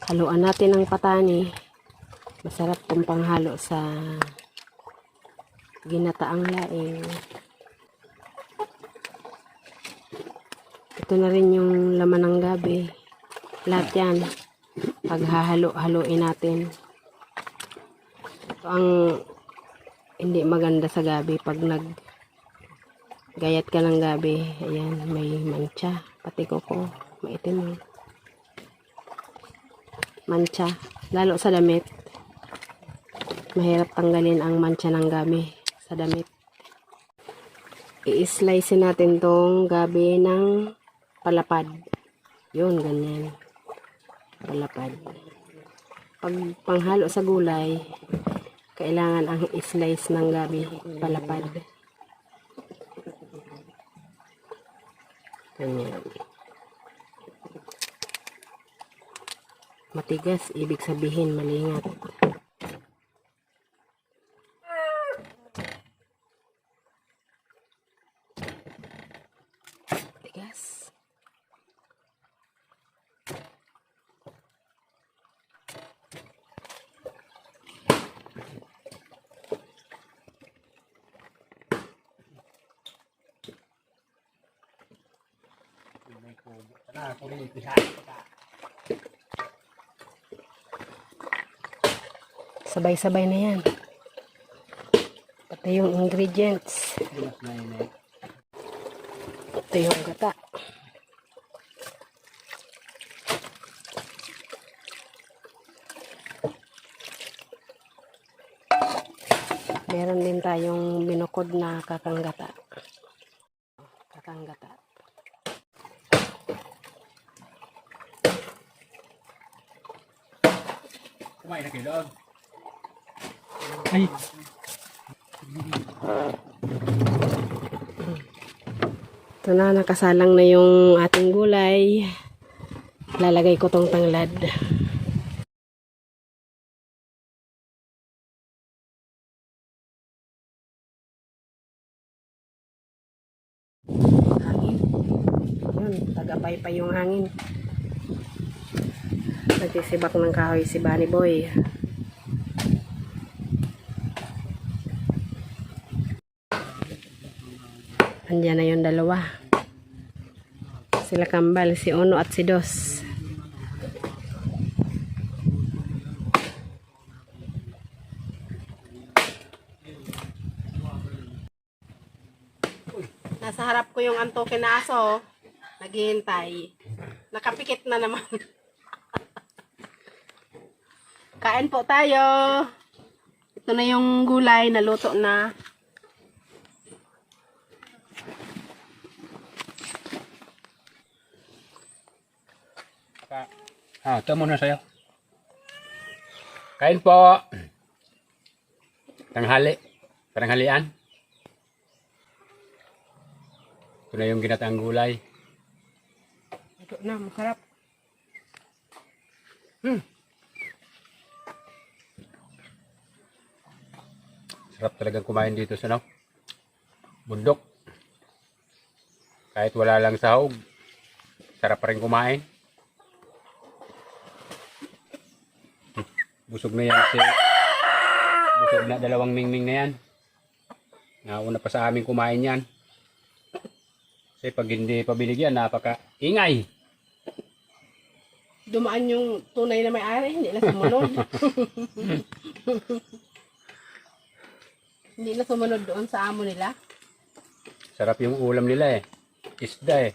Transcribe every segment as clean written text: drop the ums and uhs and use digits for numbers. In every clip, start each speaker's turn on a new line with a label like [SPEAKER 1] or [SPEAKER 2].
[SPEAKER 1] Haluan natin ng patani. Masarap kung panghalo sa ginataang laing. Ito na rin yung laman ng gabi. Lahat yan. Paghahalo-haloin natin. Ito ang hindi maganda sa gabi. Pag naggayat ka ng gabi, ayan, may mancha. Pati ko maitim. Mancha. Lalo sa damit. Mahirap tanggalin ang mancha ng gabi sa damit. I-slice natin tong gabi ng palapad. Yun, ganyan. Palapad. Pag panghalo sa gulay, kailangan ang i-slice ng gabi palapad. Ganyan. Matigas, ibig sabihin malingat. Matigas. Sabay-sabay na yan. Pati yung ingredients. Ito yung gata. Meron din tayong binukod na kakanggata. Kakanggata.
[SPEAKER 2] Kumain na kayo, Lord. Ay!
[SPEAKER 1] Ito na, nakasalang na yung ating gulay. Lalagay ko tong tanglad. Hangin. Yun, tagapay pa yung hangin. Nagsisibak ng kahoy si Bunny Boy. Andiyan na yung dalawa. Sila kambal, si Ono at si Dos. Nasa harap ko yung antoke na aso. Naghihintay. Nakapikit na naman. Kain po tayo. Ito na yung gulay, naluto na.
[SPEAKER 2] Ito muna sa'yo. Kain po. Tanghalian. Ito na yung ginataang gulay.
[SPEAKER 1] Ito na, masarap.
[SPEAKER 2] Sarap talagang kumain dito sa bundok. Kahit wala lang sahog, sarap pa rin kumain. Busog na yan busog na dalawang mingming na yan. Nauna pa sa amin kumain yan. Kasi pag hindi pabiligyan, napaka-ingay.
[SPEAKER 1] Dumaan yung tunay na may-ari, hindi na sumunod. Hindi na sumunod doon sa amo nila.
[SPEAKER 2] Sarap yung ulam nila isda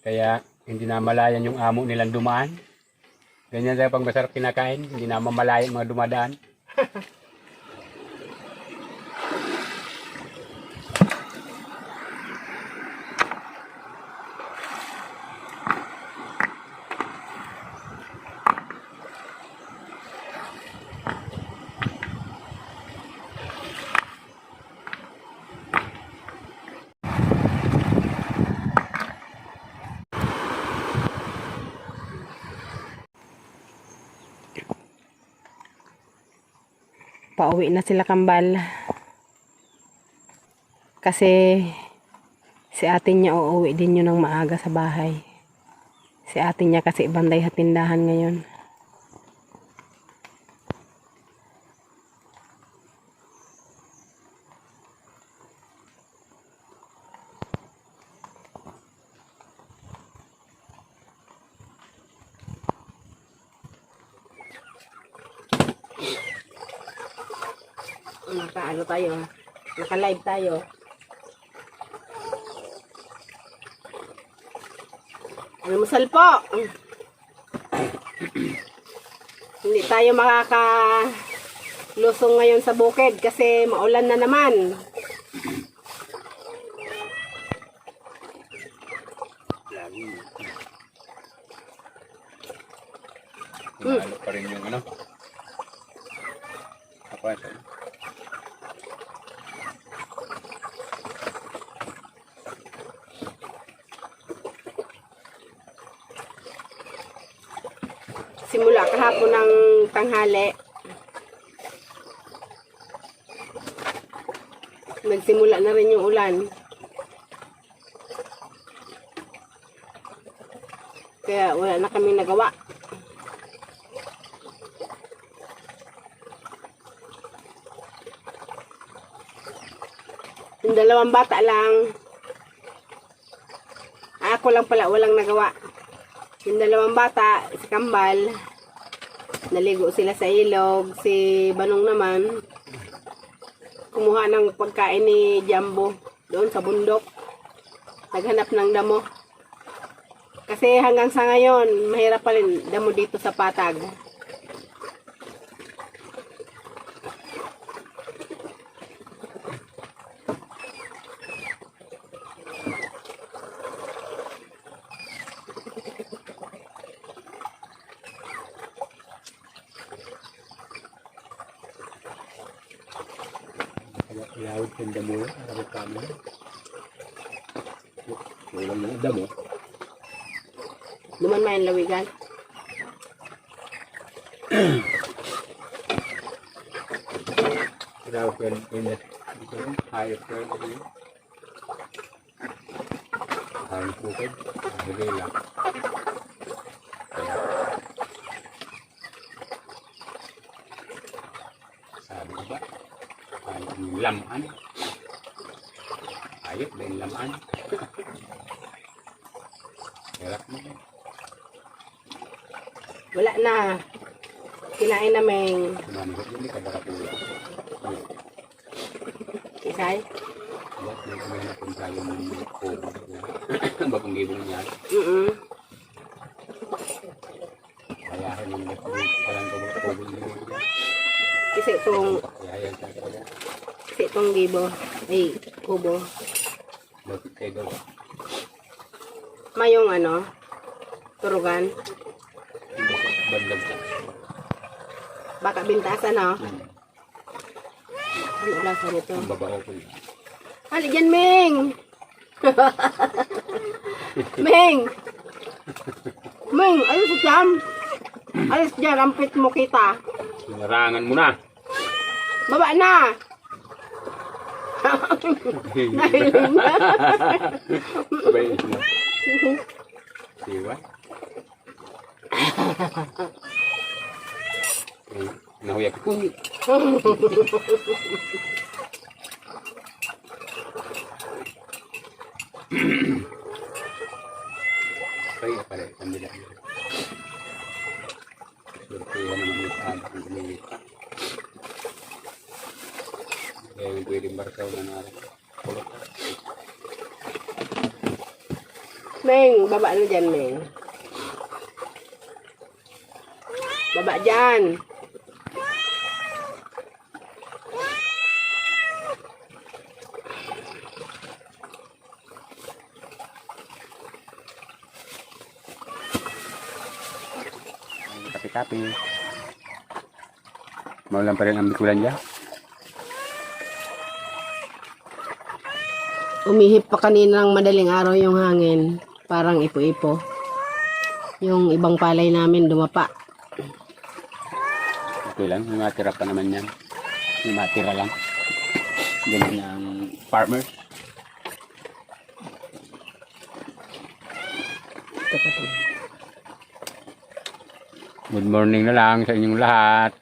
[SPEAKER 2] Kaya hindi na malayan yung amo nilang dumaan. Ganyan tayo pag masarap kinakain, hindi na mamalayan mga dumadaan.
[SPEAKER 1] Pauwi na sila kambal. Kasi si ate niya uuwi din yun ng maaga sa bahay. Si ate niya kasi banday hatindahan ngayon. Naka-ano tayo, naka-live tayo. Almusal po. Hindi tayo makakalusong ngayon sa bukid kasi maulan na naman.
[SPEAKER 2] Lagi. Kumalo pa rin yung ano. Apa ito?
[SPEAKER 1] Simula kahapon ng tanghali. Nagsimula na rin yung ulan. Kaya wala na kaming nagawa. Yung dalawang bata lang. Ako lang pala walang nagawa. Yung dalawang bata, si Kambal, naligo sila sa ilog. Si Banong naman, kumuha ng pagkain ni Jumbo doon sa bundok. Naghanap ng damo. Kasi hanggang sa ngayon, mahirap pa rin damo dito sa Patag.
[SPEAKER 2] Ilawid yung damo. Arabot kami. Ulang na damo.
[SPEAKER 1] Duman main lawigan.
[SPEAKER 2] Ilawid yung hayop yung hayop bukid. Hagay lang. Sabi ko ba? Ang laman. Ayot ba yung laman? Hirap mo.
[SPEAKER 1] Wala na. Kinain namin.
[SPEAKER 2] Manhot yun, ka baka po.
[SPEAKER 1] Isay?
[SPEAKER 2] Wala, may napunta yung kubo. Bagong gibong niya. Kayahin yung parang kubo niya.
[SPEAKER 1] Kasi itong
[SPEAKER 2] Kayahin siya kaya.
[SPEAKER 1] Kasi itong gibo, ay, kubo.
[SPEAKER 2] Bakit kayo daw?
[SPEAKER 1] Mayong ano, turugan.
[SPEAKER 2] Bandag ka.
[SPEAKER 1] Baka bintasan, no? Ano lasa nito?
[SPEAKER 2] Ang babaho ko yun.
[SPEAKER 1] Hali dyan, Ming! Ming! Ming, ayos dyan! Ayos dyan, rampit mo kita.
[SPEAKER 2] Sinarangan mo na.
[SPEAKER 1] Baba na! Nahiling na.
[SPEAKER 2] Sabay ito na. Siwa. Nahuyak ko. Kaya pala kandila. Surtihan naman yung anak ng kumilita. Kaya yung pwedeng barkaw na narin.
[SPEAKER 1] Ming, baba na dyan, Ming. Baba dyan.
[SPEAKER 2] Kapi-kapi. Maulan pa rin ang bikulan niya.
[SPEAKER 1] Umihip pa kaninang madaling araw yung hangin. Parang ipo-ipo. Yung ibang palay namin dumapa.
[SPEAKER 2] Okay lang, may matira pa naman yan. May matira lang. Ganyan ang farmers.
[SPEAKER 1] Ito pa to.
[SPEAKER 2] Good morning na lang sa inyong lahat.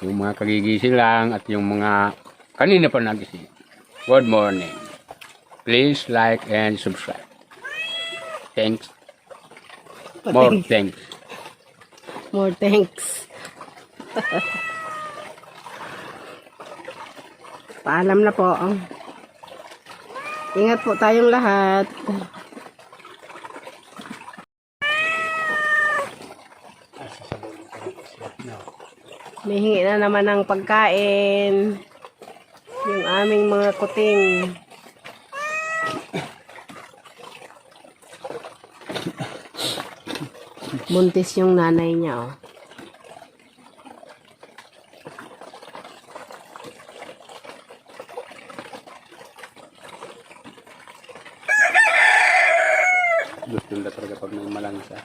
[SPEAKER 2] Yung mga kagigising lang at yung mga kanina pa nagising. Good morning. Please like and subscribe. Thanks. More thanks.
[SPEAKER 1] More thanks. Paalam na po. Ingat po tayong lahat. May hingi na naman ng pagkain. Yung aming mga kuting. Buntis yung nanay niya, oh.
[SPEAKER 2] Gusto nila talaga pag may malangsa.